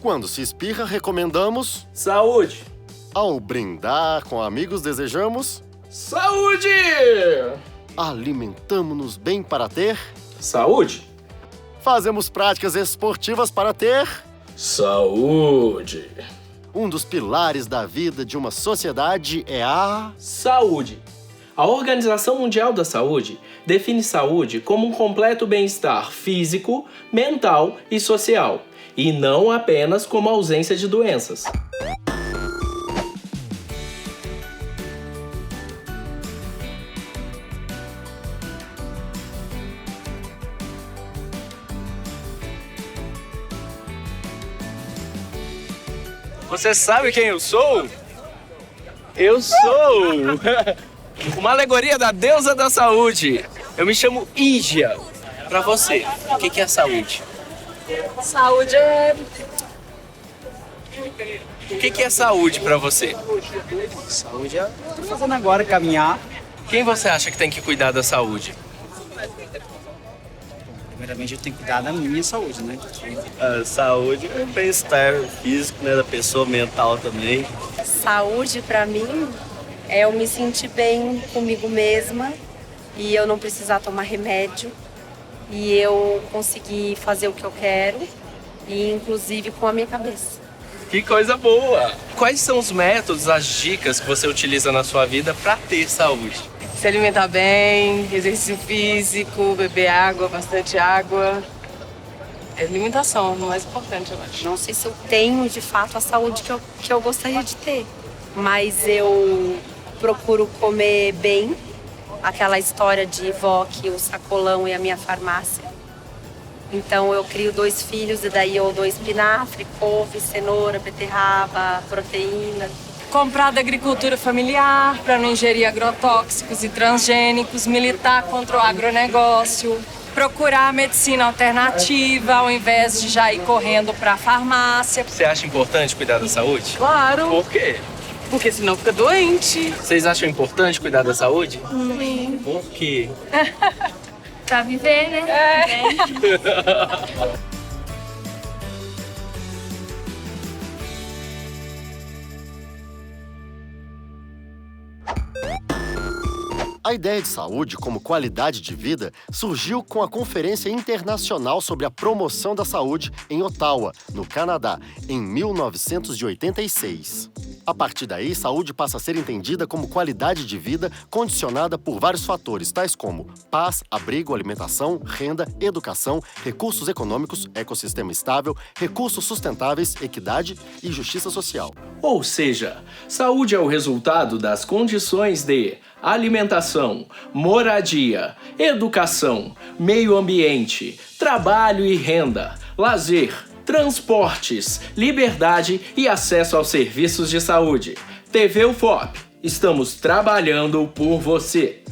Quando se espirra, recomendamos. Saúde! Ao brindar com amigos, desejamos. Saúde! Alimentamo-nos bem para ter. Saúde! Fazemos práticas esportivas para ter. Saúde! Um dos pilares da vida de uma sociedade é a saúde. A Organização Mundial da Saúde define saúde como um completo bem-estar físico, mental e social, e não apenas como ausência de doenças. Você sabe quem eu sou? Eu sou uma alegoria da deusa da saúde. Eu me chamo Ígia. Pra você, o que é saúde? Saúde é... O que é saúde pra você? Saúde é... Tô fazendo agora, caminhar. Quem você acha que tem que cuidar da saúde? Primeiramente, eu tenho que cuidar da minha saúde, né? A saúde é bem-estar físico, né? Da pessoa, mental também. Saúde, pra mim, é eu me sentir bem comigo mesma e eu não precisar tomar remédio e eu conseguir fazer o que eu quero e, inclusive, com a minha cabeça. Que coisa boa! Quais são os métodos, as dicas que você utiliza na sua vida pra ter saúde? Se alimentar bem, exercício físico, beber água, bastante água. É alimentação, o mais importante, eu acho. Não sei se eu tenho, de fato, a saúde que eu gostaria de ter, mas eu procuro comer bem, aquela história de vó que o sacolão e a minha farmácia. Então eu crio 2 filhos e daí eu dou espinafre, couve, cenoura, beterraba, proteína. Comprar da agricultura familiar para não ingerir agrotóxicos e transgênicos, militar contra o agronegócio, procurar medicina alternativa ao invés de já ir correndo para a farmácia. Você acha importante cuidar da saúde? Claro, Por quê? porque senão fica doente. Vocês acham importante cuidar da saúde? Sim. Por quê? Pra viver, né? A ideia de saúde como qualidade de vida surgiu com a Conferência Internacional sobre a Promoção da Saúde em Ottawa, no Canadá, em 1986. A partir daí, saúde passa a ser entendida como qualidade de vida condicionada por vários fatores, tais como paz, abrigo, alimentação, renda, educação, recursos econômicos, ecossistema estável, recursos sustentáveis, equidade e justiça social. Ou seja, saúde é o resultado das condições de alimentação, moradia, educação, meio ambiente, trabalho e renda, lazer, transportes, liberdade e acesso aos serviços de saúde. TV UFOP, estamos trabalhando por você.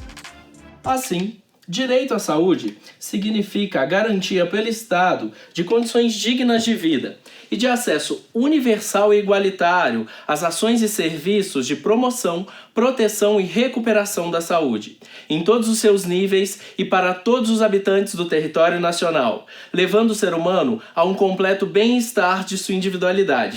Assim, direito à saúde significa a garantia pelo Estado de condições dignas de vida e de acesso universal e igualitário às ações e serviços de promoção, proteção e recuperação da saúde, em todos os seus níveis e para todos os habitantes do território nacional, levando o ser humano a um completo bem-estar de sua individualidade.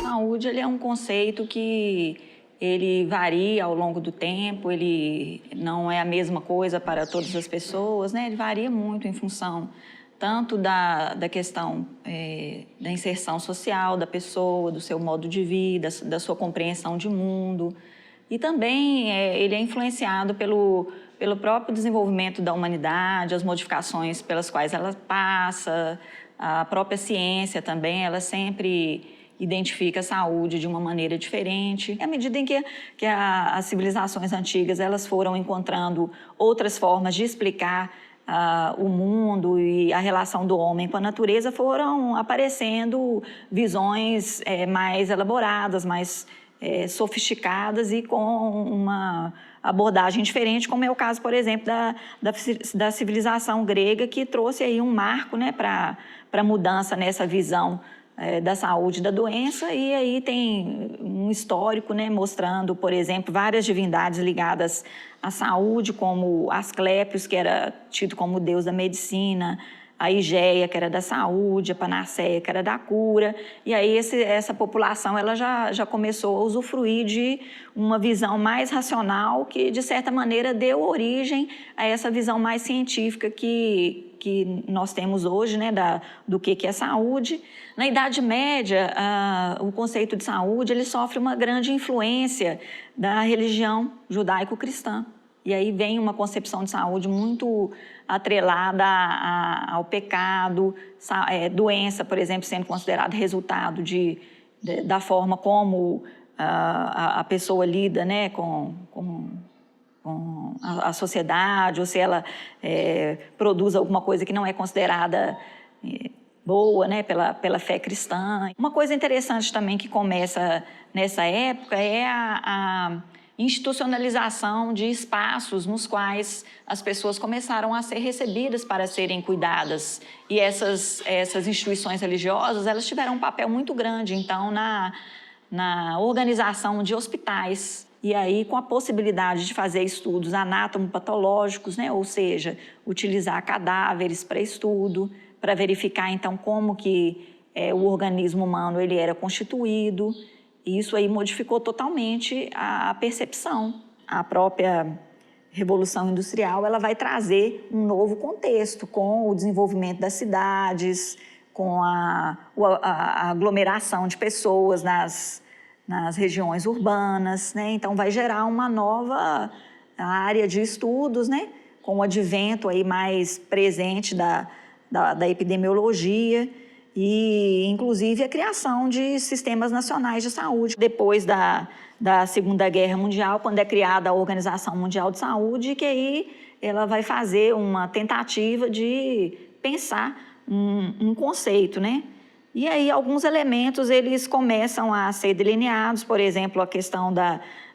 Saúde, ele é um conceito que ele varia ao longo do tempo, ele não é a mesma coisa para todas as pessoas, né? Ele varia muito em função tanto da questão da inserção social da pessoa, do seu modo de vida, da sua compreensão de mundo. E também ele é influenciado pelo próprio desenvolvimento da humanidade, as modificações pelas quais ela passa, a própria ciência também, ela sempre identifica a saúde de uma maneira diferente. À medida em que as civilizações antigas elas foram encontrando outras formas de explicar o mundo e a relação do homem com a natureza, foram aparecendo visões mais elaboradas, mais sofisticadas e com uma abordagem diferente, como é o caso, por exemplo, da civilização grega, que trouxe aí um marco, né, para a mudança nessa visão da saúde e da doença. E aí tem um histórico, né, mostrando, por exemplo, várias divindades ligadas à saúde, como Asclépios, que era tido como deus da medicina, a IGEA, que era da saúde, a Panaceia, que era da cura, e aí essa população ela já começou a usufruir de uma visão mais racional que, de certa maneira, deu origem a essa visão mais científica que nós temos hoje, né, do que é saúde. Na Idade Média, o conceito de saúde ele sofre uma grande influência da religião judaico-cristã. E aí vem uma concepção de saúde muito atrelada ao pecado, doença, por exemplo, sendo considerado resultado da forma como a pessoa lida, né, com a sociedade, ou se ela produz alguma coisa que não é considerada boa, né, pela fé cristã. Uma coisa interessante também que começa nessa época é a institucionalização de espaços nos quais as pessoas começaram a ser recebidas para serem cuidadas. E essas instituições religiosas, elas tiveram um papel muito grande, então, na organização de hospitais. E aí, com a possibilidade de fazer estudos anatomopatológicos, né? Ou seja, utilizar cadáveres para estudo, para verificar, então, como que o organismo humano ele era constituído. E isso aí modificou totalmente a percepção. A própria Revolução Industrial ela vai trazer um novo contexto com o desenvolvimento das cidades, com a aglomeração de pessoas nas regiões urbanas, né? Então vai gerar uma nova área de estudos, né? Com o advento aí mais presente da epidemiologia e, inclusive, a criação de sistemas nacionais de saúde. Depois da Segunda Guerra Mundial, quando é criada a Organização Mundial de Saúde, que aí ela vai fazer uma tentativa de pensar um conceito, né? E aí alguns elementos eles começam a ser delineados, por exemplo, a questão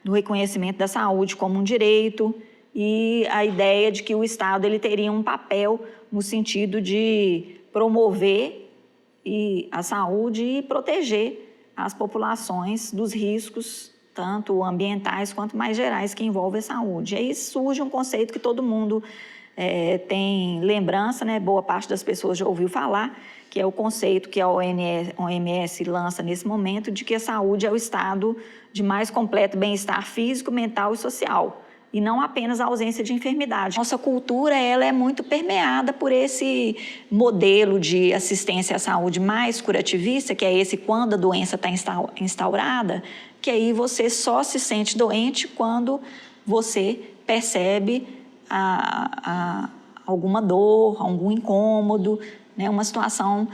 do reconhecimento da saúde como um direito e a ideia de que o Estado ele teria um papel no sentido de promover a saúde e proteger as populações dos riscos, tanto ambientais quanto mais gerais, que envolvem a saúde. E aí surge um conceito que todo mundo tem lembrança, né? Boa parte das pessoas já ouviu falar, que é o conceito que a OMS lança nesse momento, de que a saúde é o estado de mais completo bem-estar físico, mental e social, e não apenas a ausência de enfermidade. Nossa cultura ela é muito permeada por esse modelo de assistência à saúde mais curativista, que é esse quando a doença está instaurada, que aí você só se sente doente quando você percebe alguma dor, algum incômodo, né, uma situação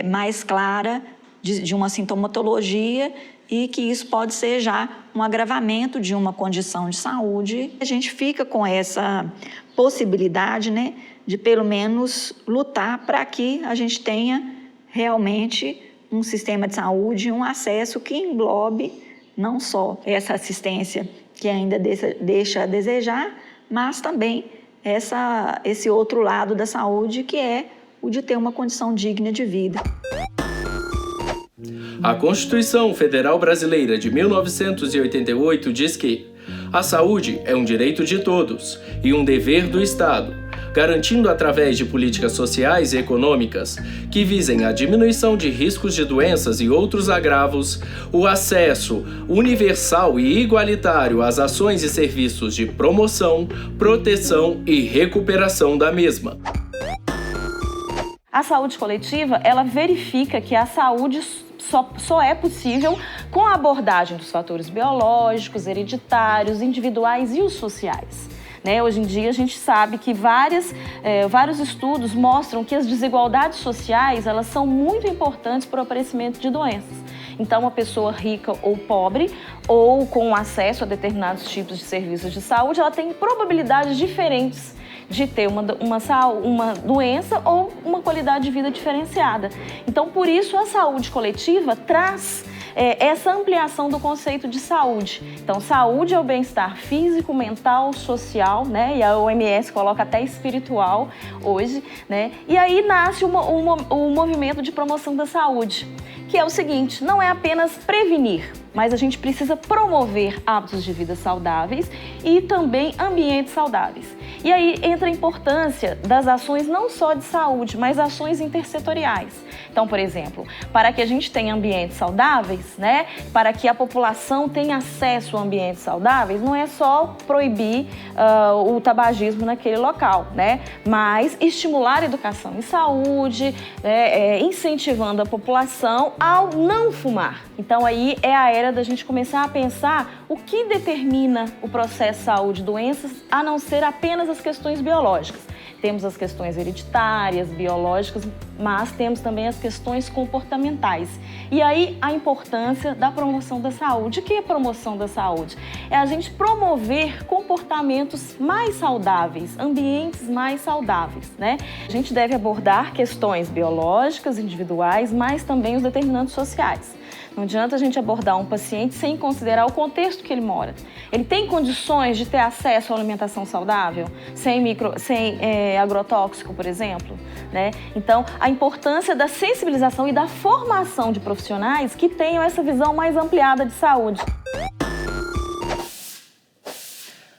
mais clara de uma sintomatologia e que isso pode ser já um agravamento de uma condição de saúde. A gente fica com essa possibilidade, né, de pelo menos lutar para que a gente tenha realmente um sistema de saúde, um acesso que englobe não só essa assistência que ainda deixa a desejar, mas também esse outro lado da saúde, que é o de ter uma condição digna de vida. A Constituição Federal Brasileira de 1988 diz que a saúde é um direito de todos e um dever do Estado, garantindo através de políticas sociais e econômicas que visem a diminuição de riscos de doenças e outros agravos, o acesso universal e igualitário às ações e serviços de promoção, proteção e recuperação da mesma. A saúde coletiva, ela verifica que a saúde só é possível com a abordagem dos fatores biológicos, hereditários, individuais e os sociais. Hoje em dia a gente sabe que vários estudos mostram que as desigualdades sociais elas são muito importantes para o aparecimento de doenças. Então, uma pessoa rica ou pobre, ou com acesso a determinados tipos de serviços de saúde, ela tem probabilidades diferentes de ter uma doença ou uma qualidade de vida diferenciada. Então, por isso, a saúde coletiva traz essa ampliação do conceito de saúde. Então, saúde é o bem-estar físico, mental, social, né? E a OMS coloca até espiritual hoje, né? E aí nasce o movimento de promoção da saúde, que é o seguinte: não é apenas prevenir, mas a gente precisa promover hábitos de vida saudáveis e também ambientes saudáveis. E aí entra a importância das ações não só de saúde, mas ações intersetoriais. Então, por exemplo, para que a gente tenha ambientes saudáveis, né, para que a população tenha acesso a ambientes saudáveis, não é só proibir o tabagismo naquele local, né, mas estimular a educação em saúde, né, incentivando a população ao não fumar. Então, aí é a era da gente começar a pensar o que determina o processo de saúde e doenças, a não ser apenas as questões biológicas. Temos as questões hereditárias, biológicas, mas temos também as questões comportamentais. E aí a importância da promoção da saúde. O que é promoção da saúde? É a gente promover comportamentos mais saudáveis, ambientes mais saudáveis, né? A gente deve abordar questões biológicas, individuais, mas também os determinantes sociais. Não adianta a gente abordar um paciente sem considerar o contexto que ele mora. Ele tem condições de ter acesso à alimentação saudável, sem agrotóxico, por exemplo, né? Então, a importância da sensibilização e da formação de profissionais que tenham essa visão mais ampliada de saúde.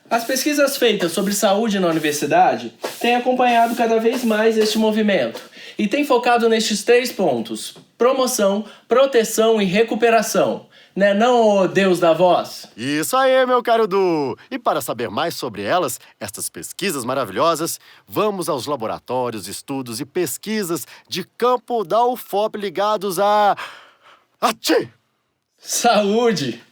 As pesquisas feitas sobre saúde na universidade têm acompanhado cada vez mais este movimento e têm focado nestes 3 pontos: promoção, proteção e recuperação. Né não, ô Deus da voz? Isso aí, meu caro Du! E para saber mais sobre elas, estas pesquisas maravilhosas, vamos aos laboratórios, estudos e pesquisas de campo da UFOP ligados a... Ati! Saúde!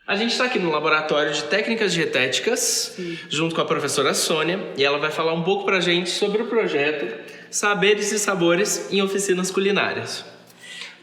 A gente está aqui no Laboratório de Técnicas Dietéticas, junto com a professora Sônia, e ela vai falar um pouco pra gente sobre o projeto Saberes e Sabores em Oficinas Culinárias.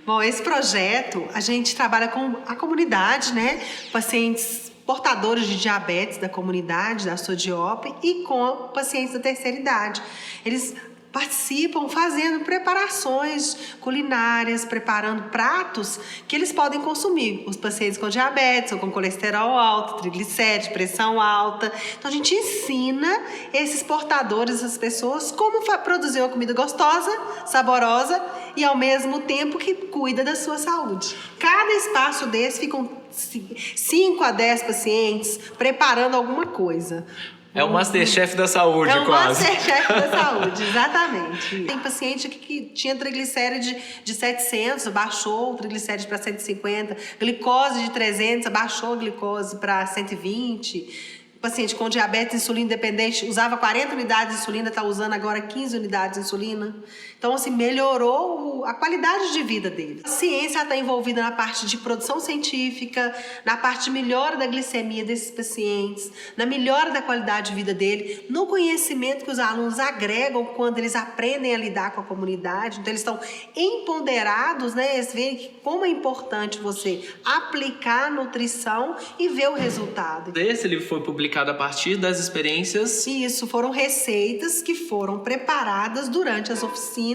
Bom, esse projeto, a gente trabalha com a comunidade, né? Pacientes portadores de diabetes da comunidade, da SODIOP, e com pacientes da terceira idade. Eles participam fazendo preparações culinárias, preparando pratos que eles podem consumir. Os pacientes com diabetes ou com colesterol alto, triglicérides, pressão alta. Então a gente ensina esses portadores, essas pessoas, como produzir uma comida gostosa, saborosa e ao mesmo tempo que cuida da sua saúde. Cada espaço desse ficam 5 a 10 pacientes preparando alguma coisa. É o Masterchef da saúde, quase. É o Masterchef da saúde, exatamente. Tem paciente que tinha triglicéride de 700, baixou o triglicéride para 150, glicose de 300, baixou a glicose para 120. Paciente com diabetes insulina dependente usava 40 unidades de insulina, está usando agora 15 unidades de insulina. Então, assim, melhorou a qualidade de vida dele. A ciência está envolvida na parte de produção científica, na parte de melhora da glicemia desses pacientes, na melhora da qualidade de vida dele, no conhecimento que os alunos agregam quando eles aprendem a lidar com a comunidade. Então, eles estão empoderados, né? Eles veem como é importante você aplicar a nutrição e ver o resultado. Esse livro foi publicado a partir das experiências... Isso, foram receitas que foram preparadas durante as oficinas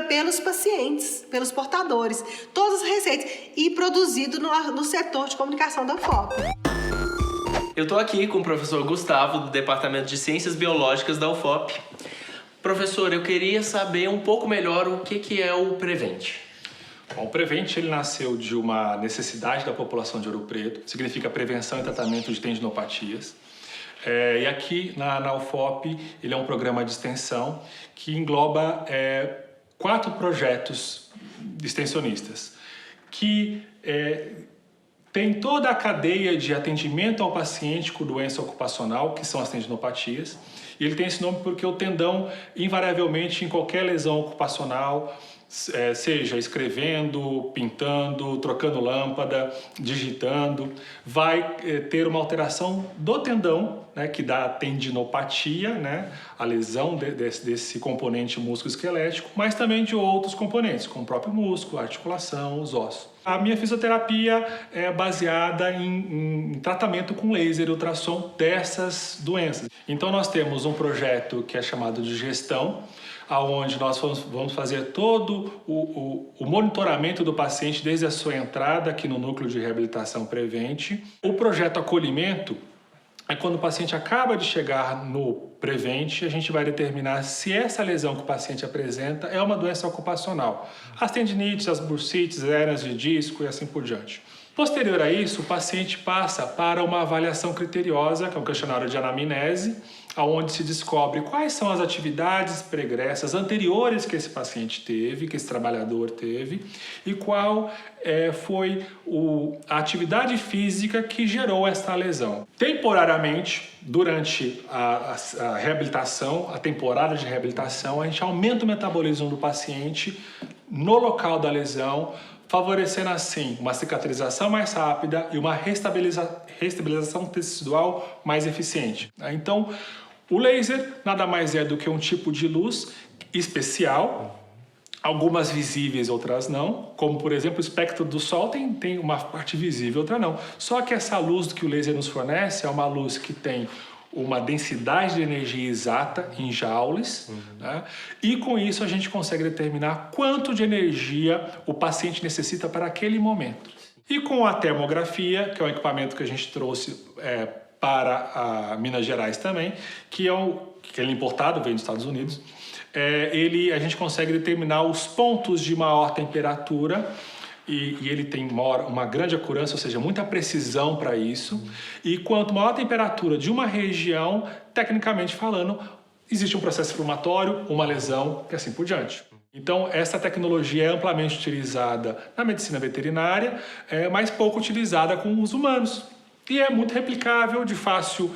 pelos pacientes, pelos portadores. Todas as receitas. E produzido no setor de comunicação da UFOP. Eu estou aqui com o professor Gustavo, do Departamento de Ciências Biológicas da UFOP. Professor, eu queria saber um pouco melhor o que é o Prevent. Bom, o Prevent ele nasceu de uma necessidade da população de Ouro Preto, significa prevenção e tratamento de tendinopatias. E aqui na UFOP ele é um programa de extensão que engloba 4 projetos extensionistas que tem toda a cadeia de atendimento ao paciente com doença ocupacional, que são as tendinopatias. E ele tem esse nome porque o tendão, invariavelmente, em qualquer lesão ocupacional, seja escrevendo, pintando, trocando lâmpada, digitando, vai ter uma alteração do tendão, né, que dá a tendinopatia, né, a lesão desse componente músculo-esquelético, mas também de outros componentes, como o próprio músculo, a articulação, os ossos. A minha fisioterapia é baseada em tratamento com laser e ultrassom dessas doenças. Então nós temos um projeto que é chamado de gestão, onde nós vamos fazer todo o monitoramento do paciente desde a sua entrada aqui no Núcleo de Reabilitação Prevent. O projeto Acolhimento Aí quando o paciente acaba de chegar no Prevent, a gente vai determinar se essa lesão que o paciente apresenta é uma doença ocupacional. As tendinites, as bursites, hérnias de disco e assim por diante. Posterior a isso, o paciente passa para uma avaliação criteriosa, que é um questionário de anamnese, onde se descobre quais são as atividades pregressas anteriores que esse paciente teve, que esse trabalhador teve, e qual foi a atividade física que gerou esta lesão. Temporariamente, durante a reabilitação, a temporada de reabilitação, a gente aumenta o metabolismo do paciente no local da lesão, favorecendo assim uma cicatrização mais rápida e uma restabilização tecidual mais eficiente. Então, o laser nada mais é do que um tipo de luz especial, algumas visíveis, outras não, como por exemplo o espectro do Sol tem uma parte visível, outra não. Só que essa luz que o laser nos fornece é uma luz que tem uma densidade de energia exata em joules, né? E com isso a gente consegue determinar quanto de energia o paciente necessita para aquele momento. E com a termografia, que é um equipamento que a gente trouxe para a Minas Gerais também, que ele é importado, vem dos Estados Unidos, a gente consegue determinar os pontos de maior temperatura e ele tem uma grande acurácia, ou seja, muita precisão para isso. E quanto maior a temperatura de uma região, tecnicamente falando, existe um processo inflamatório, uma lesão e assim por diante. Então, essa tecnologia é amplamente utilizada na medicina veterinária, mas pouco utilizada com os humanos. E é muito replicável, de fácil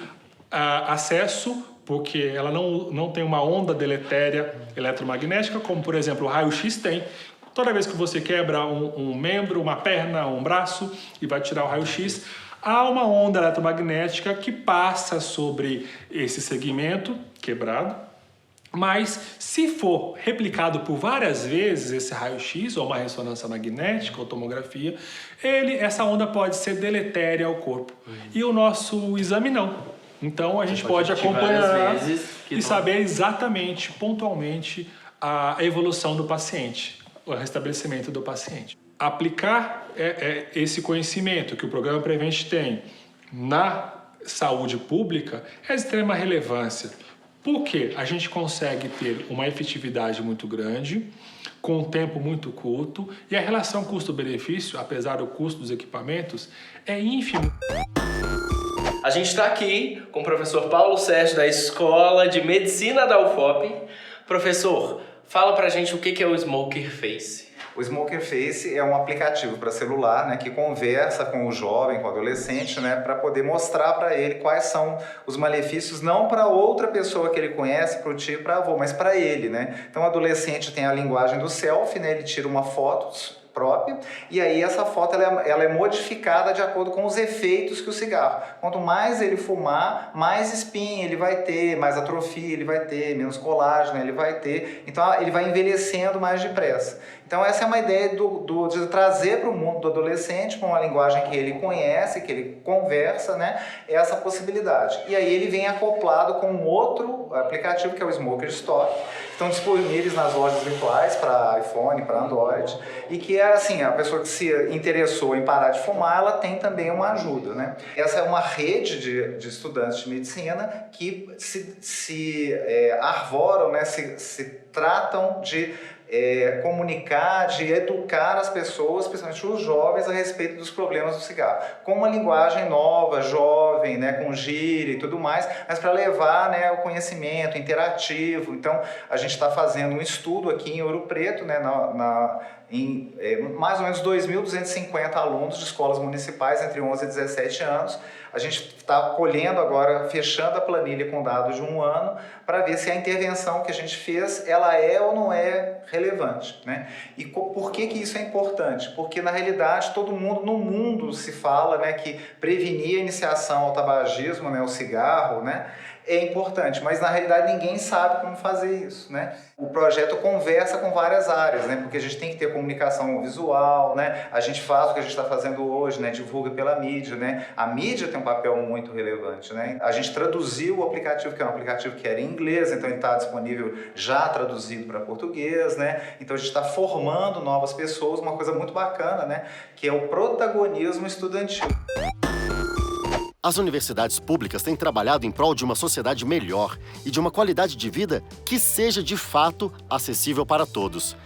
acesso, porque ela não tem uma onda deletéria eletromagnética, como, por exemplo, o raio-x tem. Toda vez que você quebra um membro, uma perna, um braço e vai tirar o raio-x, há uma onda eletromagnética que passa sobre esse segmento quebrado, mas se for replicado por várias vezes esse raio-x ou uma ressonância magnética ou tomografia, essa onda pode ser deletéria ao corpo. E o nosso exame não. Então a gente pode acompanhar e saber exatamente, pontualmente, a evolução do paciente, o restabelecimento do paciente. Aplicar esse conhecimento que o programa Prevent tem na saúde pública é de extrema relevância, porque a gente consegue ter uma efetividade muito grande, com um tempo muito curto, e a relação custo-benefício, apesar do custo dos equipamentos, é ínfimo. A gente está aqui com o professor Paulo Sérgio, da Escola de Medicina da UFOP. Professor, fala pra gente o que é o Smoker Face. O Smoker Face é um aplicativo para celular, né, que conversa com o jovem, com o adolescente, né, para poder mostrar para ele quais são os malefícios, não para outra pessoa que ele conhece, para o tio, para avô, mas para ele, né? Então o adolescente tem a linguagem do selfie, né, ele tira uma foto própria, e aí essa foto ela é modificada de acordo com os efeitos que o cigarro. Quanto mais ele fumar, mais espinha ele vai ter, mais atrofia ele vai ter, menos colágeno ele vai ter, então ele vai envelhecendo mais depressa. Então essa é uma ideia de trazer para o mundo do adolescente, com uma linguagem que ele conhece, que ele conversa, né, essa possibilidade. E aí ele vem acoplado com um outro aplicativo, que é o Smoker Store, que estão disponíveis nas lojas virtuais para iPhone, para Android, e que é assim, a pessoa que se interessou em parar de fumar, ela tem também uma ajuda, né? Essa é uma rede de estudantes de medicina que se arvoram, né, se tratam de comunicar, de educar as pessoas, principalmente os jovens, a respeito dos problemas do cigarro, com uma linguagem nova, jovem, né, com gíria e tudo mais, mas para levar, né, o conhecimento interativo. Então a gente está fazendo um estudo aqui em Ouro Preto, né, em mais ou menos 2.250 alunos de escolas municipais entre 11 e 17 anos. A gente está colhendo agora, fechando a planilha com dados de 1 ano, para ver se a intervenção que a gente fez, ela é ou não é relevante, né? E por que isso é importante? Porque, na realidade, todo mundo no mundo se fala, né, que prevenir a iniciação ao tabagismo, né, ao cigarro, né, é importante, mas na realidade ninguém sabe como fazer isso, né? O projeto conversa com várias áreas, né? Porque a gente tem que ter comunicação visual, né? A gente faz o que a gente está fazendo hoje, né? Divulga pela mídia, né? A mídia tem um papel muito relevante, né? A gente traduziu o aplicativo, que é um aplicativo que era em inglês, então ele está disponível já traduzido para português, né? Então a gente está formando novas pessoas, uma coisa muito bacana, né? Que é o protagonismo estudantil. As universidades públicas têm trabalhado em prol de uma sociedade melhor e de uma qualidade de vida que seja, de fato, acessível para todos.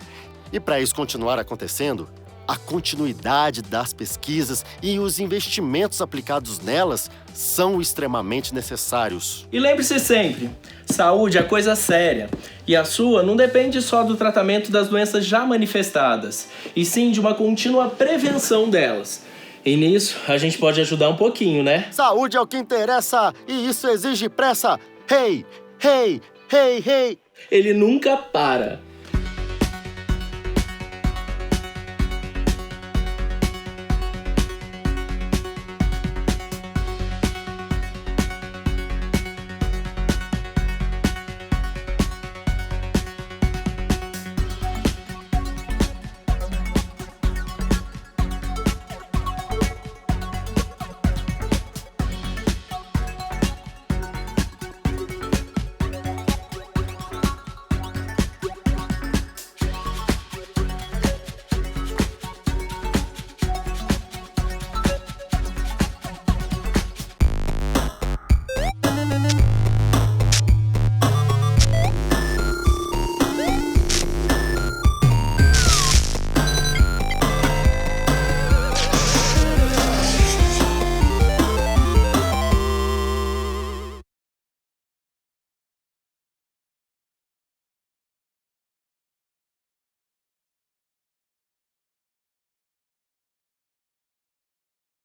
E para isso continuar acontecendo, a continuidade das pesquisas e os investimentos aplicados nelas são extremamente necessários. E lembre-se sempre, saúde é coisa séria. E a sua não depende só do tratamento das doenças já manifestadas, e sim de uma contínua prevenção delas. E nisso, a gente pode ajudar um pouquinho, né? Saúde é o que interessa, e isso exige pressa. Hey, hey, hey, hey. Ele nunca para.